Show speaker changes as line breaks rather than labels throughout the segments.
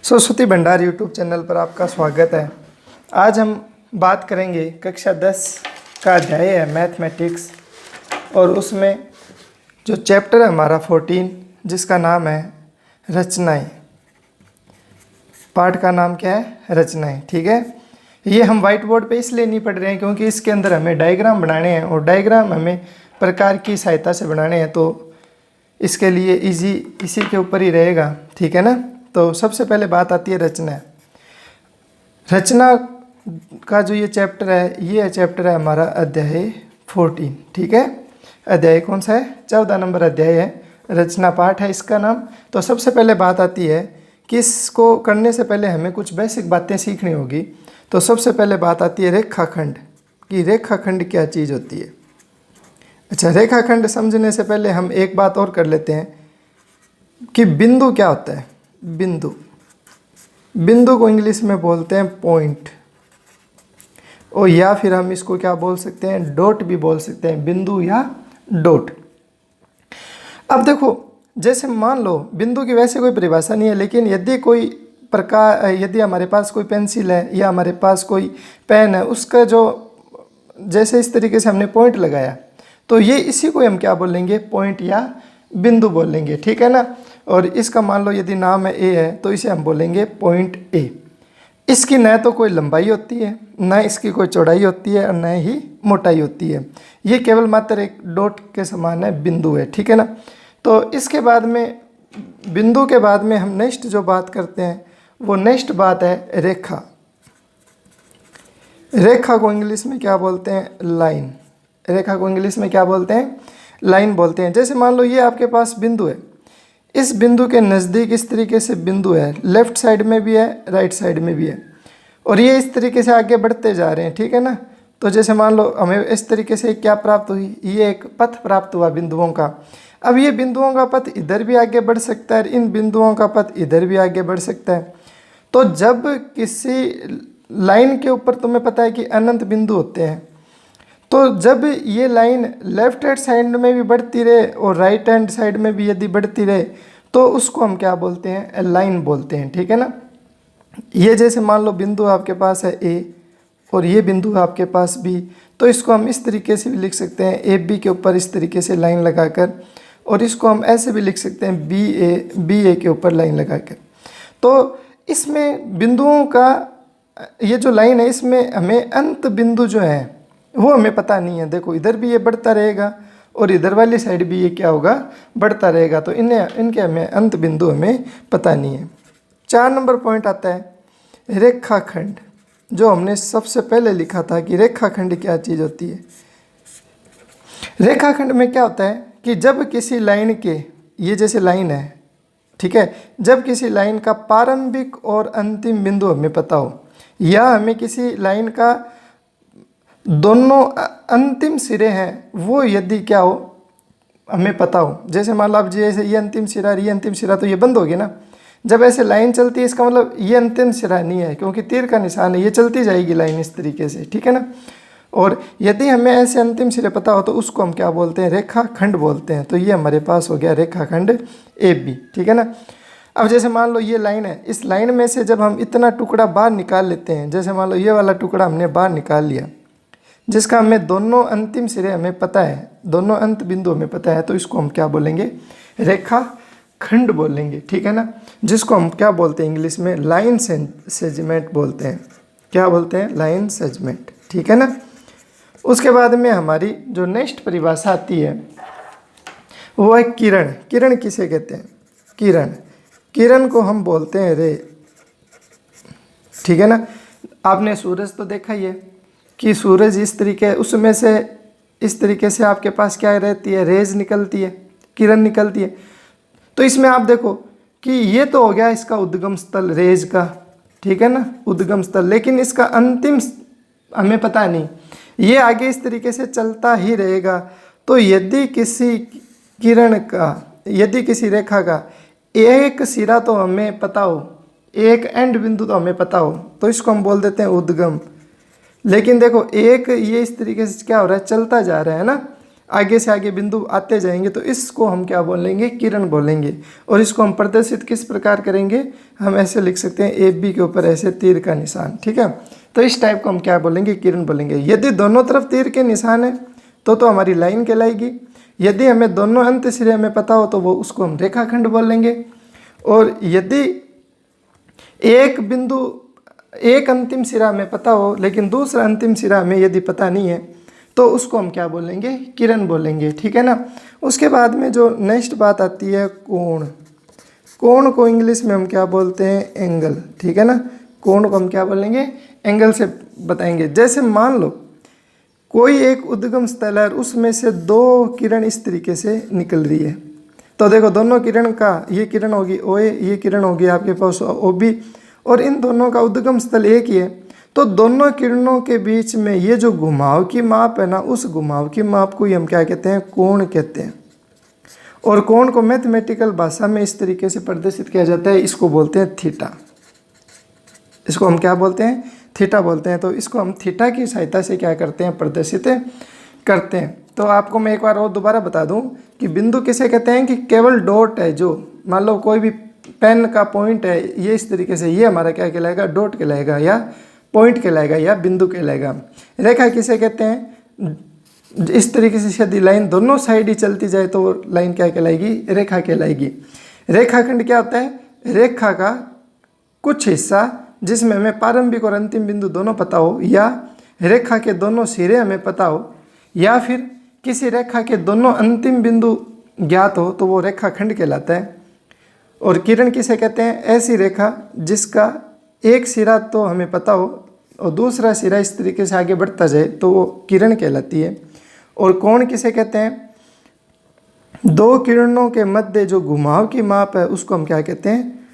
सरस्वती भंडार YouTube channel पर आपका स्वागत है। आज हम बात करेंगे कक्षा 10 का अध्याय है मैथमेटिक्स, और उसमें जो चैप्टर है हमारा 14 जिसका नाम है रचनाएं। पाठ का नाम क्या है? रचनाएं। ठीक है, ये हम वाइट बोर्ड पे इसलिए नहीं पढ़ रहे हैं क्योंकि इसके अंदर हमें डायग्राम बनाने हैं और डायग्राम हमें प्रकार की सहायता से बनाने हैं, तो इसके लिए इजी इसी के ऊपर ही रहेगा। ठीक है ना। तो सबसे पहले बात आती है रचना। रचना का जो ये चैप्टर है, ये चैप्टर है हमारा अध्याय 14। ठीक है, अध्याय कौन सा है? 14 नंबर अध्याय है, रचना पाठ है इसका नाम। तो सबसे पहले बात आती है कि इसको करने से पहले हमें कुछ बेसिक बातें सीखनी होगी। तो सबसे पहले बात आती है रेखाखंड, कि रेखाखंड क्या चीज़ होती है। अच्छा, रेखाखंड समझने से पहले हम एक बात और कर लेते हैं कि बिंदु क्या होता है। बिंदु को इंग्लिश में बोलते हैं पॉइंट, और या फिर हम इसको क्या बोल सकते हैं? डॉट भी बोल सकते हैं, बिंदु या डॉट। अब देखो, जैसे मान लो बिंदु की वैसे कोई परिभाषा नहीं है, लेकिन यदि कोई प्रकार, यदि हमारे पास कोई पेंसिल है या हमारे पास कोई पेन है, उसका जो जैसे इस तरीके से हमने पॉइंट लगाया, तो ये इसी को हम क्या बोलेंगे? पॉइंट या बिंदु बोलेंगे। ठीक है ना। और इसका मान लो यदि नाम है ए है, तो इसे हम बोलेंगे पॉइंट ए। इसकी न तो कोई लंबाई होती है, न इसकी कोई चौड़ाई होती है, और न ही मोटाई होती है। ये केवल मात्र एक डॉट के समान है, बिंदु है। ठीक है ना। तो इसके बाद में, बिंदु के बाद में हम नेक्स्ट जो बात करते हैं, वो नेक्स्ट बात है रेखा। रेखा को इंग्लिश में क्या बोलते हैं? लाइन। रेखा को इंग्लिश में क्या बोलते हैं? लाइन बोलते हैं। जैसे मान लो ये आपके पास बिंदु है, इस बिंदु के नज़दीक इस तरीके से बिंदु है, लेफ्ट साइड में भी है, राइट साइड में भी है, और ये इस तरीके से आगे बढ़ते जा रहे हैं। ठीक है ना। तो जैसे मान लो हमें इस तरीके से क्या प्राप्त हुई? ये एक पथ प्राप्त हुआ बिंदुओं का। अब ये बिंदुओं का पथ इधर भी आगे बढ़ सकता है, इन बिंदुओं का पथ इधर भी आगे बढ़ सकता है। तो जब किसी लाइन के ऊपर तुम्हें पता है कि अनंत बिंदु होते हैं, तो जब ये लाइन लेफ्ट हैंड साइड में भी बढ़ती रहे और राइट हैंड साइड में भी यदि बढ़ती रहे, तो उसको हम क्या बोलते हैं? लाइन बोलते हैं। ठीक है ना। ये जैसे मान लो बिंदु आपके पास है ए, और ये बिंदु है आपके पास बी, तो इसको हम इस तरीके से भी लिख सकते हैं, ए बी के ऊपर इस तरीके से लाइन लगाकर, और इसको हम ऐसे भी लिख सकते हैं, बी ए के ऊपर लाइन लगाकर। तो इसमें बिंदुओं का ये जो लाइन है, इसमें हमें अंत बिंदु जो है वो हमें पता नहीं है। देखो, इधर भी ये बढ़ता रहेगा और इधर वाली साइड भी ये क्या होगा? बढ़ता रहेगा। तो इनके हमें अंत बिंदु हमें पता नहीं है। 4 नंबर पॉइंट आता है रेखाखंड, जो हमने सबसे पहले लिखा था कि रेखाखंड क्या चीज़ होती है। रेखाखंड में क्या होता है कि जब किसी लाइन के, ये जैसे लाइन है, ठीक है, जब किसी लाइन का प्रारंभिक और अंतिम बिंदु हमें पता हो, या हमें किसी लाइन का दोनों अंतिम सिरे हैं वो यदि क्या हो हमें पता हो। जैसे मान लो अब जैसे ये अंतिम सिरा, ये अंतिम सिरा, तो ये बंद होगी ना। जब ऐसे लाइन चलती है, इसका मतलब ये अंतिम सिरा नहीं है, क्योंकि तीर का निशान है, ये चलती जाएगी लाइन इस तरीके से। ठीक है ना। और यदि हमें ऐसे अंतिम सिरे पता हो, तो उसको हम क्या बोलते हैं? रेखाखंड बोलते हैं। तो ये हमारे पास हो गया रेखाखंड ए बी। ठीक है ना। अब जैसे मान लो ये लाइन है, इस लाइन में से जब हम इतना टुकड़ा बाहर निकाल लेते हैं, जैसे मान लो ये वाला टुकड़ा हमने बाहर निकाल लिया, जिसका हमें दोनों अंतिम सिरे हमें पता है, दोनों अंत बिंदु हमें पता है, तो इसको हम क्या बोलेंगे? रेखाखंड बोलेंगे। ठीक है ना। जिसको हम क्या बोलते हैं? इंग्लिश में लाइन सेगमेंट बोलते हैं। क्या बोलते हैं? Line segment. ठीक है ना। उसके बाद में हमारी जो नेक्स्ट परिभाषा आती है वो है किरण। किरण किसे कहते हैं? किरण। किरण को हम बोलते हैं रे। ठीक है ना। आपने सूरज तो देखा ही है कि सूरज इस तरीके, उसमें से इस तरीके से आपके पास क्या रहती है? रेज निकलती है, किरण निकलती है। तो इसमें आप देखो कि ये तो हो गया इसका उद्गम स्थल रेज का। ठीक है ना, उद्गम स्थल। लेकिन इसका अंतिम हमें पता नहीं, ये आगे इस तरीके से चलता ही रहेगा। तो यदि किसी किरण का, यदि किसी रेखा का एक सिरा तो हमें पता हो, एक एंड बिंदु तो हमें पता हो, तो इसको हम बोल देते हैं उद्गम। लेकिन देखो, एक ये इस तरीके से क्या हो रहा है? चलता जा रहा है ना। आगे से आगे बिंदु आते जाएंगे, तो इसको हम क्या बोलेंगे, किरण बोलेंगे। और इसको हम प्रदर्शित किस प्रकार करेंगे, हम ऐसे लिख सकते हैं ए बी के ऊपर ऐसे तीर का निशान, ठीक है। तो इस टाइप को हम क्या बोलेंगे, किरण बोलेंगे। यदि दोनों तरफ तीर के निशान है तो हमारी लाइन कहलाएगी। यदि हमें दोनों अंत सिरे में पता हो तो वो उसको हम रेखाखंड बोलेंगे। और यदि एक बिंदु एक अंतिम सिरा में पता हो लेकिन दूसरा अंतिम सिरा में यदि पता नहीं है तो उसको हम क्या बोलेंगे, किरण बोलेंगे, ठीक है ना। उसके बाद में जो नेक्स्ट बात आती है कोण। कोण को इंग्लिश में हम क्या बोलते हैं, एंगल, ठीक है ना। कोण को हम क्या बोलेंगे, एंगल से बताएंगे। जैसे मान लो कोई एक उद्गम स्थल है, उसमें से दो किरण इस तरीके से निकल रही है, तो देखो दोनों किरण का, ये किरण होगी OA, ये किरण होगी आपके पास OB, और इन दोनों का उद्गम स्थल एक ही है। तो दोनों किरणों के बीच में ये जो घुमाव की माप है ना, उस घुमाव की माप को ही हम क्या कहते हैं, कोण कहते हैं। और कोण को मैथमेटिकल भाषा में इस तरीके से प्रदर्शित किया जाता है, इसको बोलते हैं थीटा। इसको हम क्या बोलते हैं, थीटा बोलते हैं। तो इसको हम थीटा की सहायता से क्या करते हैं, प्रदर्शित करते हैं। तो आपको मैं एक बार और दोबारा बता दूं कि बिंदु किसे कहते हैं, कि केवल डॉट है, जो मान लो कोई भी पेन का पॉइंट है, ये इस तरीके से, ये हमारा क्या कहलाएगा, डॉट कहलाएगा या पॉइंट कहलाएगा या बिंदु कहलाएगा। रेखा किसे कहते हैं, इस तरीके से यदि लाइन दोनों साइड ही चलती जाए तो वो लाइन क्या कहलाएगी, रेखा कहलाएगी। रेखाखंड क्या होता है, रेखा का कुछ हिस्सा जिसमें हमें प्रारंभिक और अंतिम बिंदु दोनों पता हो, या रेखा के दोनों सिरे हमें पता हो, या फिर किसी रेखा के दोनों अंतिम बिंदु ज्ञात हो, तो वो रेखाखंड कहलाता है। और किरण किसे कहते हैं, ऐसी रेखा जिसका एक सिरा तो हमें पता हो और दूसरा सिरा इस तरीके से आगे बढ़ता जाए, तो वो किरण कहलाती है। और कोण किसे कहते हैं, दो किरणों के मध्य जो घुमाव की माप है उसको हम क्या कहते हैं,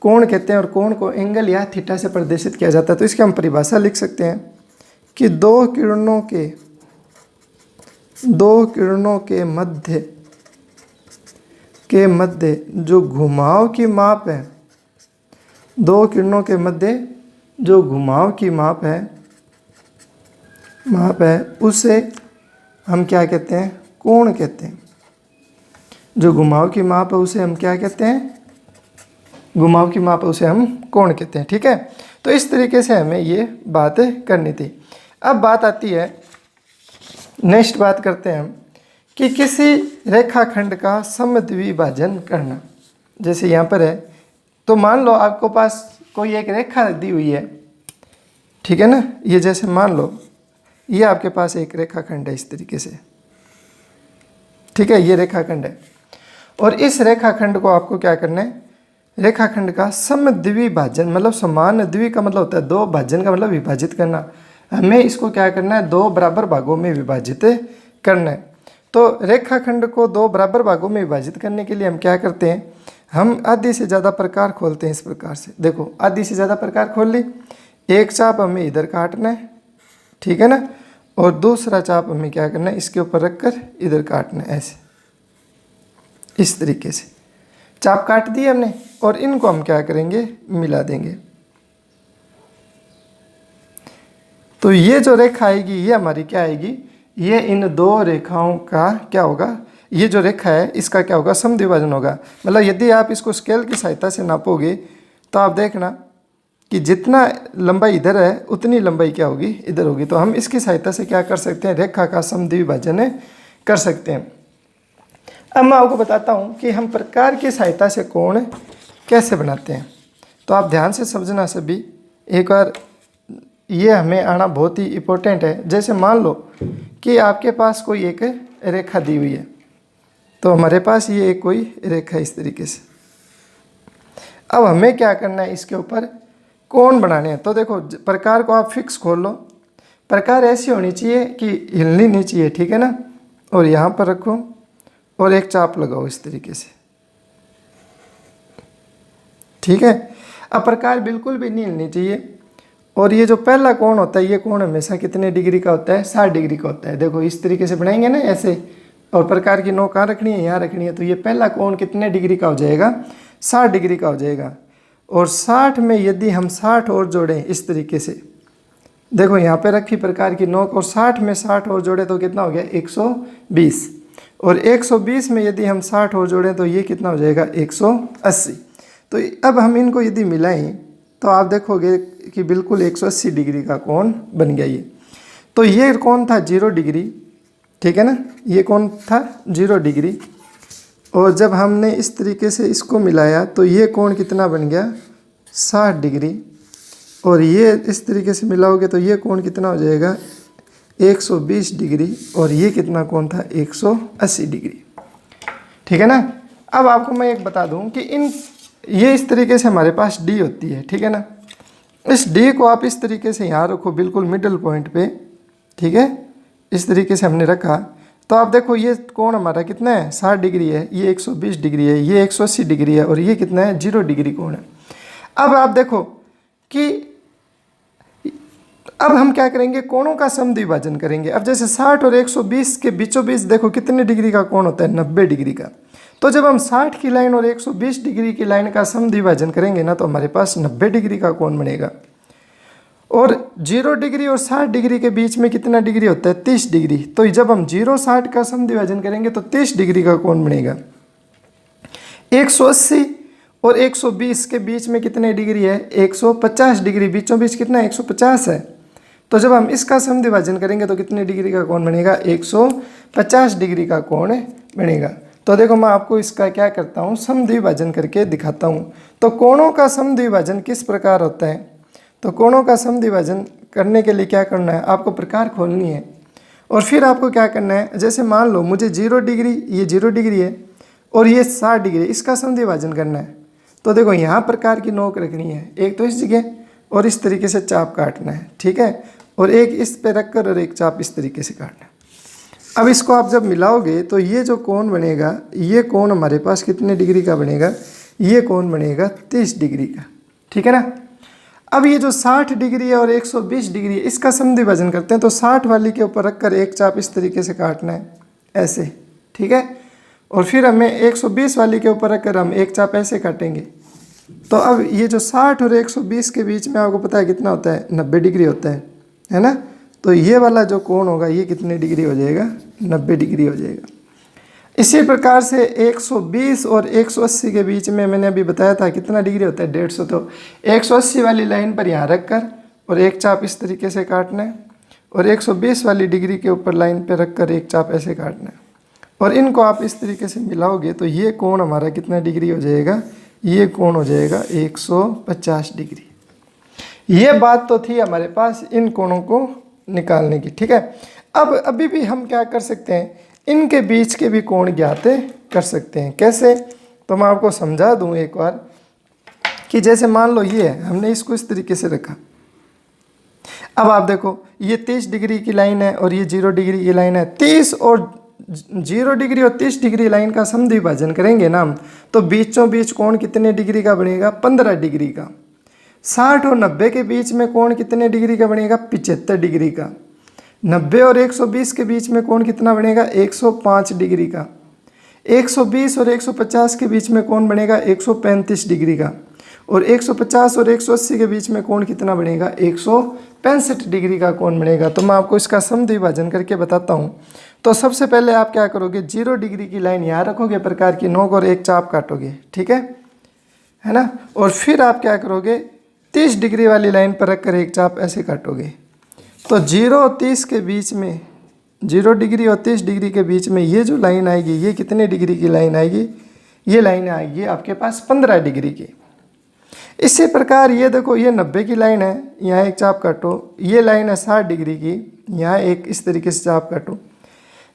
कोण कहते हैं। और कोण को एंगल या थीटा से प्रदर्शित किया जाता है। तो इसकी हम परिभाषा लिख सकते हैं कि दो किरणों के मध्य जो घुमाव की माप है, दो किरणों के मध्य जो घुमाव की माप है उसे हम क्या कहते हैं, कोण कहते हैं। जो घुमाव की माप है उसे हम क्या कहते हैं, घुमाव की माप है उसे हम कोण कहते हैं, ठीक है। तो इस तरीके से हमें ये बात करनी थी। अब बात आती है, नेक्स्ट बात करते हैं हम कि किसी रेखाखंड का समद्विभाजन करना। जैसे यहाँ पर है, तो मान लो आपको पास कोई एक रेखा दी हुई है, ठीक है ना। ये जैसे मान लो ये आपके पास एक रेखाखंड है इस तरीके से, ठीक है, ये रेखाखंड है। और इस रेखाखंड को आपको क्या करना है, रेखाखंड का समद्विभाजन, मतलब समान द्वि का मतलब होता है दो, भाजन का मतलब विभाजित करना। हमें इसको क्या करना है, दो बराबर भागों में विभाजित करना है। तो रेखाखंड को दो बराबर भागों में विभाजित करने के लिए हम क्या करते हैं, हम आधी से ज़्यादा प्रकार खोलते हैं। इस प्रकार से देखो, आधी से ज़्यादा प्रकार खोल ली, एक चाप हमें इधर काटना है, ठीक है ना, और दूसरा चाप हमें क्या करना है, इसके ऊपर रखकर इधर काटना है, ऐसे इस तरीके से चाप काट दिए हमने। और इनको हम क्या करेंगे, मिला देंगे। तो ये जो रेखा आएगी ये हमारी क्या आएगी, ये इन दो रेखाओं का क्या होगा, ये जो रेखा है इसका क्या होगा, समद्विभाजन होगा। मतलब यदि आप इसको स्केल की सहायता से नापोगे तो आप देखना कि जितना लंबाई इधर है उतनी लंबाई क्या होगी, इधर होगी। तो हम इसकी सहायता से क्या कर सकते हैं, रेखा का समद्विभाजन कर सकते हैं। अब मैं आपको बताता हूँ कि हम प्रकार की सहायता से कोण कैसे बनाते हैं। तो आप ध्यान से समझना सभी, एक बार ये हमें आना बहुत ही इम्पोर्टेंट है। जैसे मान लो कि आपके पास कोई एक रेखा दी हुई है, तो हमारे पास ये एक कोई रेखा इस तरीके से। अब हमें क्या करना है, इसके ऊपर कोण बनाने हैं। तो देखो, प्रकार को आप फिक्स खोल लो, प्रकार ऐसी होनी चाहिए कि हिलनी नहीं चाहिए, ठीक है ना। और यहाँ पर रखो और एक चाप लगाओ इस तरीके से, ठीक है। अब प्रकार बिल्कुल भी नहीं हिलनी चाहिए। और ये जो पहला कोण होता है, ये कोण हमेशा कितने डिग्री का होता है, 60 डिग्री का होता है। देखो इस तरीके से बनाएंगे ना ऐसे, और प्रकार की नोक कहाँ रखनी है, यहाँ रखनी है। तो ये पहला कोण कितने डिग्री का हो जाएगा, 60 डिग्री का हो जाएगा। और 60 में यदि हम 60 और जोड़ें इस तरीके से, देखो यहाँ पे रखी प्रकार की नोक और 60 में 60 और जोड़े तो कितना हो गया 120, और 120 में यदि हम 60 और जोड़ें तो ये कितना हो जाएगा 180। तो अब हम इनको यदि मिलाएं तो आप देखोगे कि बिल्कुल 180 डिग्री का कोण बन गया ये। तो ये कोण था 0 डिग्री, ठीक है ना, ये कोण था 0 डिग्री, और जब हमने इस तरीके से इसको मिलाया तो ये कोण कितना बन गया 60 डिग्री, और ये इस तरीके से मिलाओगे तो ये कोण कितना हो जाएगा 120 डिग्री, और ये कितना कोण था 180 डिग्री, ठीक है ना। अब आपको मैं एक बता दूं कि ये इस तरीके से हमारे पास डी होती है, ठीक है ना। इस डी को आप इस तरीके से यहाँ रखो बिल्कुल मिडल पॉइंट पे, ठीक है, इस तरीके से हमने रखा। तो आप देखो ये कोण हमारा कितना है 60 डिग्री है, ये 120 डिग्री है, ये 180 डिग्री है, और ये कितना है 0 डिग्री कोण है। अब आप देखो कि अब हम क्या करेंगे, कोणों का समद्विभाजन करेंगे। अब जैसे 60 और 120 के बीचों बीच देखो कितने डिग्री का कोण होता है 90 डिग्री का। तो जब हम 60 की लाइन और 120 डिग्री की लाइन का समद्विभाजन करेंगे ना तो हमारे पास 90 डिग्री का कोण बनेगा। और 0 डिग्री और 60 डिग्री के बीच में कितना डिग्री होता है 30 डिग्री। तो जब हम 0-60 का समद्विभाजन करेंगे तो 30 डिग्री का कोण बनेगा। 180 और 120 के बीच में कितने डिग्री है 150 डिग्री, बीचों बीच कितना 150 है। तो जब हम इसका समद्विभाजन करेंगे तो कितने डिग्री का कोण बनेगा 150 डिग्री का कोण बनेगा। तो देखो मैं आपको इसका क्या करता हूँ समद्विभाजन करके दिखाता हूँ। तो कोणों का समद्विभाजन किस प्रकार होता है, तो कोणों का समद्विभाजन करने के लिए क्या करना है, आपको प्रकार खोलनी है और फिर आपको क्या करना है, जैसे मान लो मुझे 0 डिग्री, ये 0 डिग्री है और ये 60 डिग्री, इसका समद्विभाजन करना है। तो देखो यहाँ प्रकार की नोक रखनी है, एक तो इस जगह और इस तरीके से चाप काटना है, ठीक है, और एक इस पे रखकर और एक चाप इस तरीके से काटना है। अब इसको आप जब मिलाओगे तो ये जो कोण बनेगा, ये कोण हमारे पास कितने डिग्री का बनेगा, ये कोण बनेगा 30 डिग्री का, ठीक है ना। अब ये जो 60 डिग्री है और 120 डिग्री है, इसका समद्विभाजन करते हैं। तो 60 वाली के ऊपर रखकर एक चाप इस तरीके से काटना है ऐसे, ठीक है, और फिर हमें 120 वाली के ऊपर रखकर हम एक चाप ऐसे काटेंगे। तो अब ये जो 60 और 120 के बीच में आपको पता है कितना होता है 90 डिग्री होता है ना। तो ये वाला जो कोण होगा ये कितने डिग्री हो जाएगा 90 डिग्री हो जाएगा। इसी प्रकार से 120 और 180 के बीच में मैंने अभी बताया था कितना डिग्री होता है 150। तो 180 वाली लाइन पर यहाँ रख कर और एक चाप इस तरीके से काटना है, और 120 वाली डिग्री के ऊपर लाइन पर रख कर एक चाप ऐसे काटना है, और इनको आप इस तरीके से मिलाओगे तो ये कोण हमारा कितना डिग्री हो जाएगा, ये कोण हो जाएगा 150 डिग्री। ये बात तो थी हमारे पास इन कोणों को निकालने की, ठीक है। अब अभी भी हम क्या कर सकते हैं, इनके बीच के भी कोण ज्ञात कर सकते हैं। कैसे, तो मैं आपको समझा दूं एक बार कि जैसे मान लो ये है, हमने इसको इस तरीके से रखा। अब आप देखो ये 30 डिग्री की लाइन है और ये 0 डिग्री की लाइन है। 30 और 0 डिग्री और 30 डिग्री लाइन का समद्विभाजन करेंगे ना हम, तो बीचों बीच कोण कितने डिग्री का बनेगा 15 डिग्री का। 60 और 90 के बीच में कोण कितने डिग्री का बनेगा 75 डिग्री का। 90 और 120 के बीच में कोण कितना बनेगा 105 डिग्री का। 120 और 150 के बीच में कोण बनेगा 135 डिग्री का, और 150 और 180 के बीच में कोण कितना बनेगा 165 डिग्री का कोण बनेगा। तो मैं आपको इसका समद्विभाजन करके बताता हूँ। तो सबसे पहले आप क्या करोगे, 0 डिग्री की लाइन यहाँ रखोगे, प्रकार की नोक और एक चाप काटोगे, ठीक है ना, और फिर आप क्या करोगे 30 डिग्री वाली लाइन पर रखकर एक चाप ऐसे काटोगे। तो 0 और 30 के बीच में, 0 डिग्री और 30 डिग्री के बीच में ये जो लाइन आएगी ये कितने डिग्री की लाइन आएगी, ये लाइन आएगी आपके पास 15 डिग्री की। इसी प्रकार ये देखो ये 90 की लाइन है, यहाँ एक चाप काटो। ये लाइन है 60 डिग्री की, यहाँ एक इस तरीके से चाप काटो।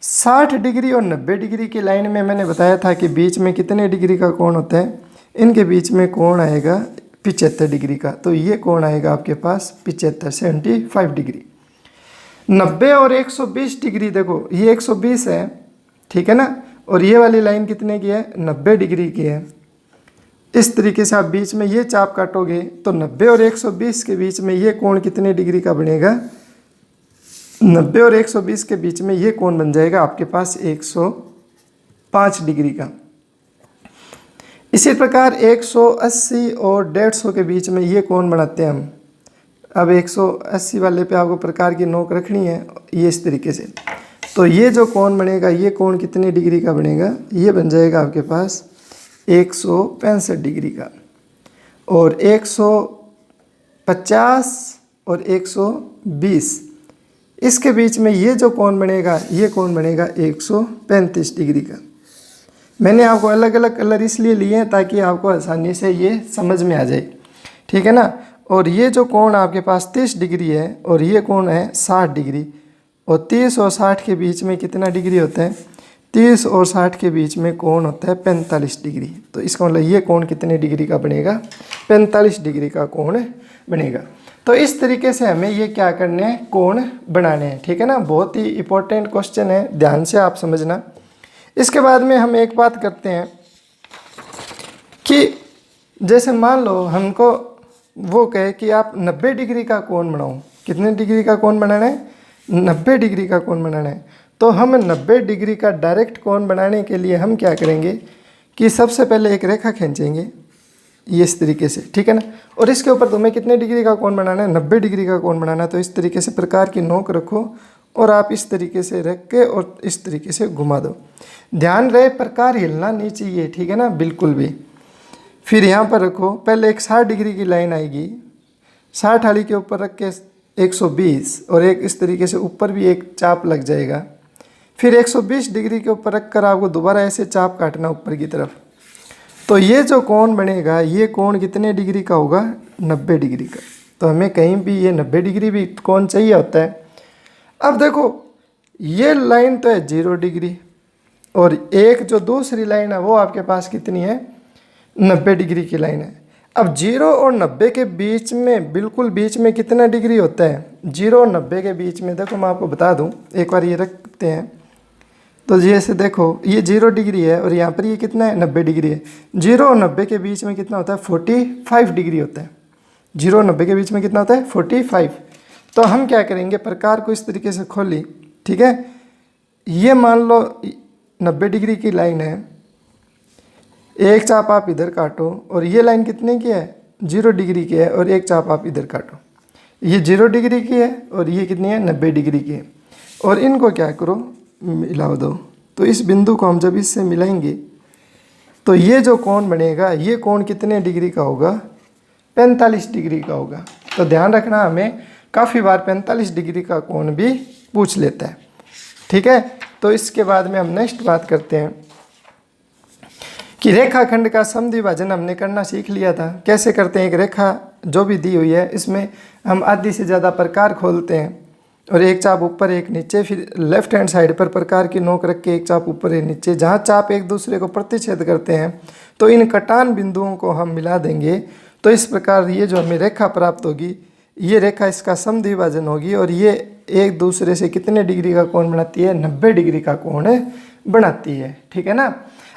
60 डिग्री और 90 डिग्री की लाइन में मैंने बताया था कि बीच में कितने डिग्री का कोण होता है, इनके बीच में कोण आएगा 75 डिग्री का। तो ये कोण आएगा आपके पास 75 डिग्री। 90 और 120 डिग्री, देखो ये 120 है, ठीक है ना, और ये वाली लाइन कितने की है 90 डिग्री की है। इस तरीके से आप बीच में ये चाप काटोगे तो 90 और 120 के बीच में ये कोण कितने डिग्री का बनेगा, 90 और 120 के बीच में ये कोण बन जाएगा आपके पास 105 डिग्री का। इसी प्रकार 180 और 150 के बीच में ये कोण बनाते हैं हम अब 180 वाले पे आपको प्रकार की नोक रखनी है, ये इस तरीके से। तो ये जो कोण बनेगा, ये कोण कितने डिग्री का बनेगा, ये बन जाएगा आपके पास 165 डिग्री का। और 150 और 120 इसके बीच में ये जो कोण बनेगा, ये कोण बनेगा 135 डिग्री का। मैंने आपको अलग अलग कलर इसलिए लिए हैं ताकि आपको आसानी से ये समझ में आ जाए, ठीक है ना। और ये जो कोण आपके पास 30 डिग्री है और ये कोण है 60 डिग्री। और 30 और 60 के बीच में कितना डिग्री होता है, 30 और 60 के बीच में कोण होता है 45 डिग्री। तो इसका मतलब ये कोण कितने डिग्री का बनेगा, 45 डिग्री का कोण बनेगा। तो इस तरीके से हमें ये क्या करने हैं, कोण बनाने हैं, ठीक है ना। बहुत ही इंपॉर्टेंट क्वेश्चन है, ध्यान से आप समझना। इसके बाद में हम एक बात करते हैं कि जैसे मान लो हमको वो कहे कि आप 90 डिग्री का कोण बनाओ। कितने डिग्री का कोण बनाना है, 90 डिग्री का कोण बनाना है। तो हम 90 डिग्री का डायरेक्ट कोण बनाने के लिए हम क्या करेंगे कि सबसे पहले एक रेखा खींचेंगे, ये इस तरीके से, ठीक है ना। और इसके ऊपर तुम्हें कितने डिग्री का कोण बनाना है, 90 डिग्री का कोण बनाना है। तो इस तरीके से प्रकार की नोक रखो और आप इस तरीके से रख के और इस तरीके से घुमा दो। ध्यान रहे प्रकार हिलना नहीं चाहिए, ठीक है ना, बिल्कुल भी। फिर यहाँ पर रखो, पहले एक 60 डिग्री की लाइन आएगी, 60 वाली के ऊपर रख के 120 और एक इस तरीके से ऊपर भी एक चाप लग जाएगा। फिर 120 डिग्री के ऊपर रख कर आपको दोबारा ऐसे चाप काटना ऊपर की तरफ। तो ये जो कोण बनेगा, ये कोण कितने डिग्री का होगा, 90 डिग्री का। तो हमें कहीं भी ये 90 डिग्री भी कोण चाहिए होता है। अब देखो ये लाइन तो है 0 डिग्री और एक जो दूसरी लाइन है वो आपके पास कितनी है, 90 डिग्री की लाइन है। अब 0 और 90 के बीच में, बिल्कुल बीच में कितना डिग्री होता है, 0 और 90 के बीच में, देखो मैं आपको बता दूं, एक बार ये रखते हैं। तो जैसे देखो ये 0 डिग्री है और यहाँ पर ये कितना है, 90 डिग्री है। 0 और 90 के बीच में कितना होता है, 45 डिग्री होता है। 0 और 90 के बीच में कितना होता है, 45। तो हम क्या करेंगे, प्रकार को इस तरीके से खोली, ठीक है। ये मान लो 90 डिग्री की लाइन है, एक चाप आप इधर काटो और ये लाइन कितने की है, 0 डिग्री की है और एक चाप आप इधर काटो। ये 0 डिग्री की है और ये कितनी है, 90 डिग्री की है। और इनको क्या करो, मिला दो। तो इस बिंदु को हम जब इससे मिलाएंगे तो ये जो कोण बनेगा, ये कोण कितने डिग्री का होगा, 45 डिग्री का होगा। तो ध्यान रखना, हमें काफ़ी बार 45 डिग्री का कोण भी पूछ लेता है, ठीक है। तो इसके बाद में हम नेक्स्ट बात करते हैं कि रेखाखंड का समद्विभाजन हमने करना सीख लिया था। कैसे करते हैं, एक रेखा जो भी दी हुई है इसमें हम आधी से ज़्यादा प्रकार खोलते हैं और एक चाप ऊपर एक नीचे, फिर लेफ्ट हैंड साइड पर प्रकार की नोक रख के एक चाप ऊपर एक नीचे, जहाँ चाप एक दूसरे को प्रतिच्छेद करते हैं तो इन कटान बिंदुओं को हम मिला देंगे। तो इस प्रकार ये जो हमें रेखा प्राप्त होगी, ये रेखा इसका समद्विभाजन होगी और ये एक दूसरे से कितने डिग्री का कोण बनाती है, 90 डिग्री का कोण बनाती है, ठीक है ना।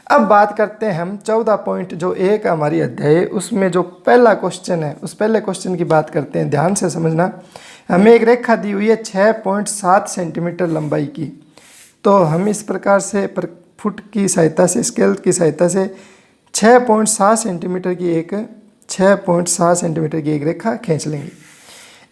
अब बात करते हैं हम 14.1 हमारी अध्याय है, उसमें जो पहला क्वेश्चन है उस पहले क्वेश्चन की बात करते हैं। ध्यान से समझना, हमें एक रेखा दी हुई है 6.7 सेंटीमीटर लंबाई की। तो हम इस प्रकार से फुट की सहायता से, स्केल की सहायता से 6.7 सेंटीमीटर की एक 6.7 सेंटीमीटर की एक रेखा खींच लेंगे।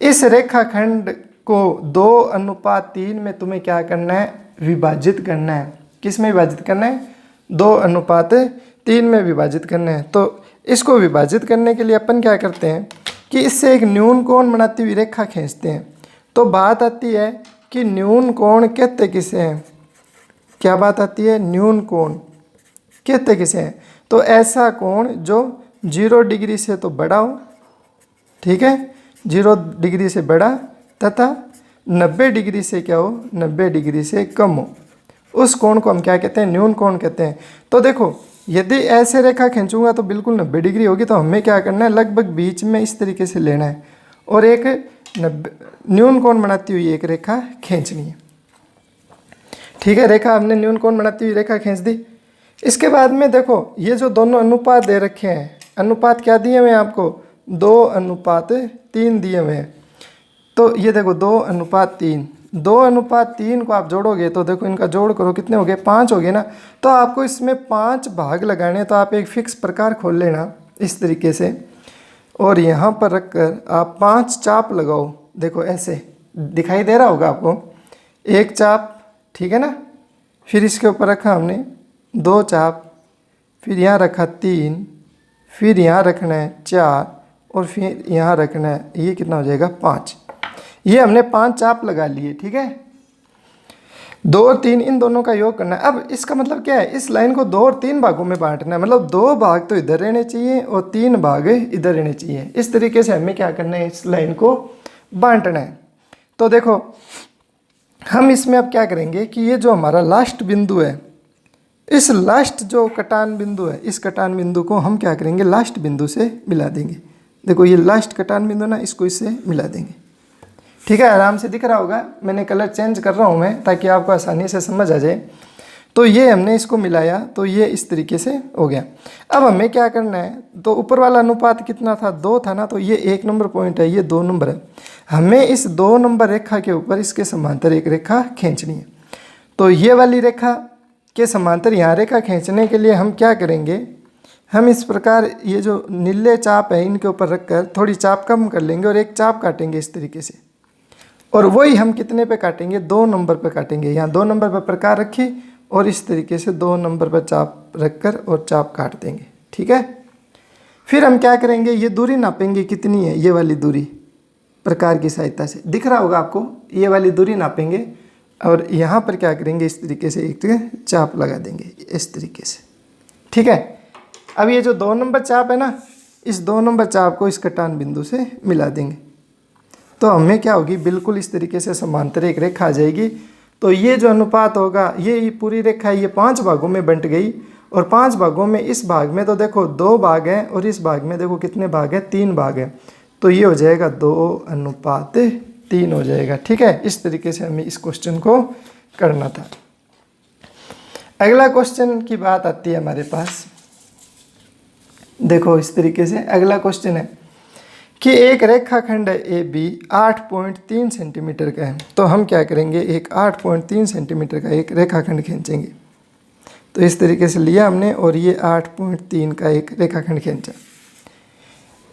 इस रेखाखंड को 2:3 में तुम्हें क्या करना है, विभाजित करना है। किस में विभाजित करना है, 2:3 में विभाजित करना है। तो इसको विभाजित करने के लिए अपन क्या करते हैं कि इससे एक न्यून कोण बनाती हुई रेखा खींचते हैं। तो बात आती है कि न्यून कोण कहते किसे हैं, क्या बात आती है, न्यून कोण कहते किसे हैं। तो ऐसा कोण जो 0 डिग्री से तो बड़ा हो, ठीक है, 0 डिग्री से बड़ा तथा 90 डिग्री से क्या हो, 90 डिग्री से कम हो, उस कोण को हम क्या कहते हैं, न्यून कोण कहते हैं। तो देखो यदि ऐसे रेखा खींचूंगा तो बिल्कुल 90 डिग्री होगी। तो हमें क्या करना है, लगभग बीच में इस तरीके से लेना है और एक 90 न्यून कोण बनाती हुई एक रेखा खींचनी है, ठीक है। रेखा हमने न्यून कोण बनाती हुई रेखा खींच दी। इसके बाद में देखो ये जो दोनों अनुपात दे रखे हैं, अनुपात क्या दिए हुए हैं आपको, 2:3 दिए हुए हैं। तो ये देखो 2:3, 2:3 को आप जोड़ोगे तो देखो इनका जोड़ करो, कितने हो गए, 5 हो गए ना। तो आपको इसमें 5 भाग लगाने, तो आप एक फिक्स प्रकार खोल लेना इस तरीके से और यहाँ पर रखकर आप 5 चाप लगाओ। देखो ऐसे दिखाई दे रहा होगा आपको, एक चाप, ठीक है ना। फिर इसके ऊपर रखा हमने 2 चाप, फिर यहाँ रखा 3, फिर यहाँ रखना है 4 और फिर यहाँ रखना है, ये कितना हो जाएगा 5। ये हमने 5 चाप लगा लिए, ठीक है। 2 और 3 इन दोनों का योग करना है। अब इसका मतलब क्या है, इस लाइन को 2 और 3 भागों में बांटना है। मतलब 2 भाग तो इधर रहने चाहिए और 3 भाग इधर रहने चाहिए। इस तरीके से हमें क्या करना है, इस लाइन को बांटना है। तो देखो हम इसमें अब क्या करेंगे कि ये जो हमारा लास्ट बिंदु है, इस लास्ट जो कटान बिंदु है, इस कटान बिंदु को हम क्या करेंगे, लास्ट बिंदु से मिला देंगे। देखो ये लास्ट कटान बिंदु ना, इसको इससे मिला देंगे, ठीक है। आराम से दिख रहा होगा, मैंने कलर चेंज कर रहा हूँ मैं ताकि आपको आसानी से समझ आ जाए। तो ये हमने इसको मिलाया तो ये इस तरीके से हो गया। अब हमें क्या करना है, तो ऊपर वाला अनुपात कितना था, 2 था ना, तो ये 1 नंबर पॉइंट है, ये 2 नंबर है। हमें इस 2 नंबर रेखा के ऊपर इसके समांतर एक रेखा खींचनी है। तो ये वाली रेखा के समांतर यहाँ रेखा खींचने के लिए हम क्या करेंगे, हम इस प्रकार ये जो नीले चाप है इनके ऊपर रखकर थोड़ी चाप कम कर लेंगे और एक चाप काटेंगे इस तरीके से। और वही हम कितने पे काटेंगे, 2 नंबर पे काटेंगे। यहाँ 2 नंबर पर प्रकार रखी और इस तरीके से 2 नंबर पर चाप रखकर और चाप काट देंगे, ठीक है। फिर हम क्या करेंगे, ये दूरी नापेंगे कितनी है, ये वाली दूरी प्रकार की सहायता से दिख रहा होगा आपको, ये वाली दूरी नापेंगे और यहाँ पर क्या करेंगे, इस तरीके से एक चाप लगा देंगे इस तरीके से, ठीक है। अब ये जो 2 नंबर चाप है ना, इस 2 नंबर चाप को इस कटान बिंदु से मिला देंगे। तो हमें क्या होगी, बिल्कुल इस तरीके से समांतर एक रेखा आ जाएगी। तो ये जो अनुपात होगा, ये पूरी रेखा ये 5 भागों में बंट गई और 5 भागों में इस भाग में तो देखो 2 भाग हैं और इस भाग में देखो कितने भाग हैं, 3 भाग हैं। तो ये हो जाएगा 2:3 हो जाएगा, ठीक है। इस तरीके से हमें इस क्वेश्चन को करना था। अगला क्वेश्चन की बात आती है हमारे पास। देखो इस तरीके से अगला क्वेश्चन है कि एक रेखाखंड है ए बी 8.3 सेंटीमीटर का है। तो हम क्या करेंगे, एक 8.3 सेंटीमीटर का एक रेखाखंड खींचेंगे। तो इस तरीके से लिया हमने और ये 8.3 का एक रेखाखंड खींचा।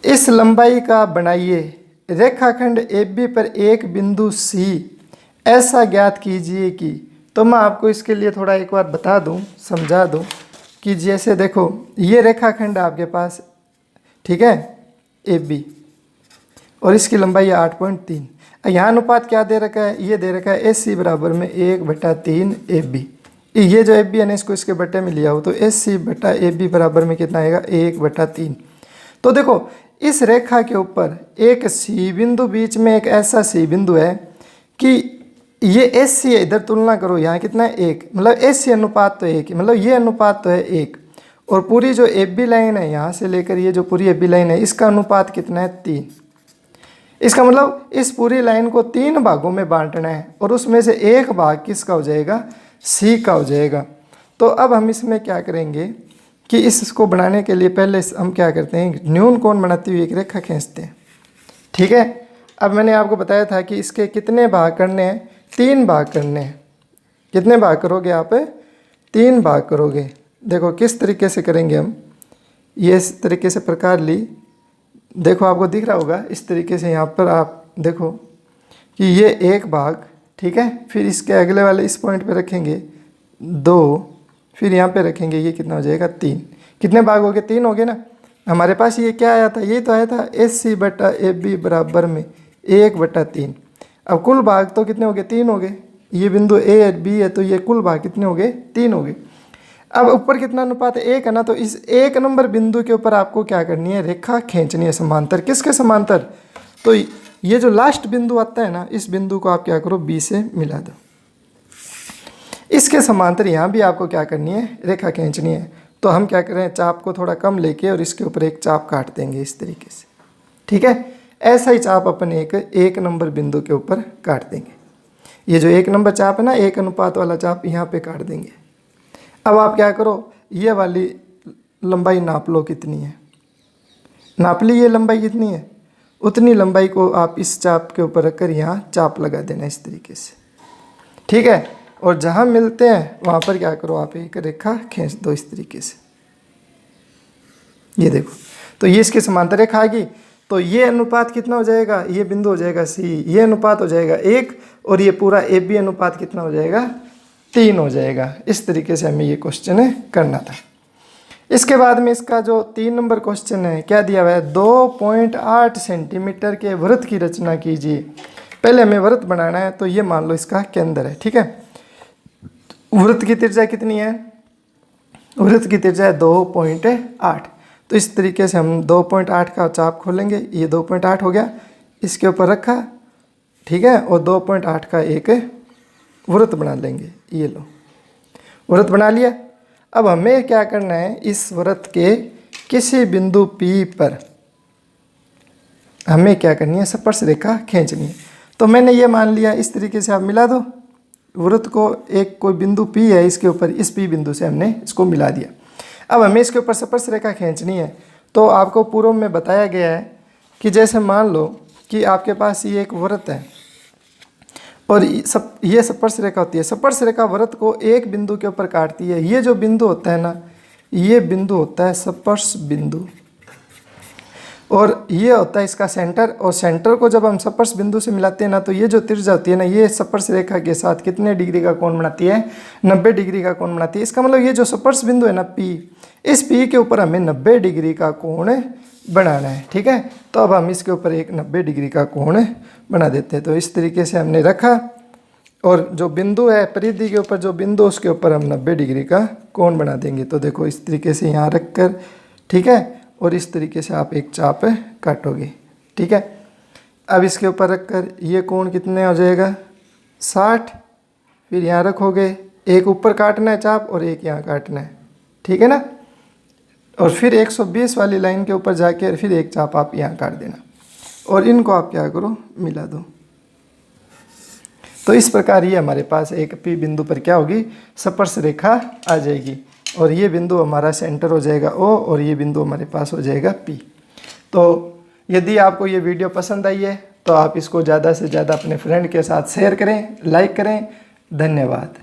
इस लंबाई का बनाइए रेखाखंड ए बी पर एक बिंदु सी ऐसा ज्ञात कीजिए कि, तो मैं आपको इसके लिए थोड़ा एक बार बता दूं, समझा दूं कि जैसे देखो ये रेखाखंड आपके पास, ठीक है, ए बी और इसकी लंबाई है 8.3। यहाँ अनुपात क्या दे रखा है, ये दे रखा है एस सी बराबर में 1/3 ए बी। ये जो ए बी है ना, इसको इसके बट्टे में लिया हो तो एस सी बटा ए बी बराबर में कितना आएगा, 1/3। तो देखो इस रेखा के ऊपर एक सी बिंदु, बीच में एक ऐसा सी बिंदु है कि ये एस सी है, इधर तुलना करो यहाँ कितना है 1, मतलब एस सी अनुपात तो 1 है, मतलब ये अनुपात तो है 1। और पूरी जो ए बी लाइन है यहाँ से लेकर ये जो पूरी ए बी लाइन है, इसका अनुपात कितना है 3। इसका मतलब इस पूरी लाइन को 3 भागों में बांटना है और उसमें से एक भाग किसका हो जाएगा, सी का हो जाएगा। तो अब हम इसमें क्या करेंगे कि इसको बनाने के लिए पहले हम क्या करते हैं, न्यून कोण बनाती हुई एक रेखा खींचते हैं, ठीक है। अब मैंने आपको बताया था कि इसके कितने भाग करने हैं, 3 भाग करने हैं। कितने भाग करोगे आप, 3 भाग करोगे। देखो किस तरीके से करेंगे हम, ये इस तरीके से प्रकार ली, देखो आपको दिख रहा होगा इस तरीके से। यहाँ पर आप देखो कि ये एक भाग, ठीक है, फिर इसके अगले वाले इस पॉइंट पे रखेंगे 2, फिर यहाँ पे रखेंगे, ये कितना हो जाएगा 3। कितने भाग हो गए, 3 हो गए ना। हमारे पास ये क्या आया था, ये तो आया था एस सी बटा ए बी बराबर में 1/3। अब कुल भाग तो कितने हो गए, 3 हो गए। ये बिंदु ए और बी है तो ये कुल भाग कितने हो गए, 3 हो गए। अब ऊपर कितना अनुपात है, 1 है ना। तो इस 1 नंबर बिंदु के ऊपर आपको क्या करनी है, रेखा खींचनी है समांतर। किसके समांतर, तो ये जो लास्ट बिंदु आता है ना, इस बिंदु को आप क्या करो, बी से मिला दो। इसके समांतर यहाँ भी आपको क्या करनी है, रेखा खींचनी है। तो हम क्या करें, चाप को थोड़ा कम लेके और इसके ऊपर एक चाप काट देंगे इस तरीके से, ठीक है। ऐसा ही चाप अपन एक नंबर बिंदु के ऊपर काट देंगे। ये जो 1 नंबर चाप है ना, 1 अनुपात वाला चाप यहाँ पे काट देंगे। अब आप क्या करो, ये वाली लंबाई नाप लो कितनी है, नाप ली ये लंबाई कितनी है, उतनी लंबाई को आप इस चाप के ऊपर रखकर यहाँ चाप लगा देना इस तरीके से, ठीक है। और जहाँ मिलते हैं वहाँ पर क्या करो, आप एक रेखा खींच दो इस तरीके से। ये देखो, तो ये इसके समांतर रेखा आएगी। तो ये अनुपात कितना हो जाएगा, ये बिंदु हो जाएगा C, ये अनुपात हो जाएगा 1 और ये पूरा AB अनुपात कितना हो जाएगा 3 हो जाएगा। इस तरीके से हमें ये क्वेश्चन करना था। इसके बाद में इसका जो 3 नंबर क्वेश्चन है क्या दिया हुआ है, 2.8 सेंटीमीटर के वृत्त की रचना कीजिए। पहले हमें वृत्त बनाना है, तो ये मान लो इसका केंद्र है, ठीक है। वृत्त की त्रिज्या कितनी है, वृत्त की त्रिज्या है 2.8। तो इस तरीके से हम 2.8 का चाप खोलेंगे, ये 2.8 हो गया, इसके ऊपर रखा, ठीक है, और 2.8 का एक वृत्त बना लेंगे। ये लो वृत्त बना लिया। अब हमें क्या करना है, इस वृत्त के किसी बिंदु P पर हमें क्या करनी है, स्पर्श रेखा खींचनी है। तो मैंने ये मान लिया, इस तरीके से आप मिला दो वृत्त को, एक कोई बिंदु P है, इसके ऊपर इस P बिंदु से हमने इसको मिला दिया। अब हमें इसके ऊपर स्पर्श रेखा खींचनी है। तो आपको पूर्व में बताया गया है कि जैसे मान लो कि आपके पास ये एक वृत्त है और ये स्पर्श रेखा होती है। स्पर्श रेखा वृत्त को एक बिंदु के ऊपर काटती है। ये जो बिंदु होता है ना, ये बिंदु होता है स्पर्श बिंदु, और ये होता है इसका सेंटर। और सेंटर को जब हम स्पर्श बिंदु से मिलाते हैं ना, तो ये जो त्रिज्या होती है ना, ये स्पर्श रेखा के साथ कितने डिग्री का कोण बनाती है, 90 डिग्री का कोण बनाती है। इसका मतलब ये जो स्पर्श बिंदु है ना P, इस P के ऊपर हमें 90 डिग्री का कोण बनाना है, ठीक है। तो अब हम इसके ऊपर एक 90 डिग्री का कोण बना देते हैं। तो इस तरीके से हमने रखा, और जो बिंदु है परिधि के ऊपर जो बिंदु, उसके ऊपर हम 90 डिग्री का कोण बना देंगे। तो देखो इस तरीके से यहाँ रख कर, ठीक है, और इस तरीके से आप एक चाप काटोगे, ठीक है। अब इसके ऊपर रख कर ये कोण कितने हो जाएगा 60, फिर यहाँ रखोगे, एक ऊपर काटना है चाप और एक यहाँ काटना है, ठीक है ना। और फिर 120 वाली लाइन के ऊपर जाके फिर एक चाप आप यहाँ काट देना, और इनको आप क्या करो, मिला दो। तो इस प्रकार ये हमारे पास एक P बिंदु पर क्या होगी, स्पर्श रेखा आ जाएगी, और ये बिंदु हमारा सेंटर हो जाएगा O, और ये बिंदु हमारे पास हो जाएगा P। तो यदि आपको ये वीडियो पसंद आई है तो आप इसको ज़्यादा से ज़्यादा अपने फ्रेंड के साथ शेयर करें, लाइक करें। धन्यवाद।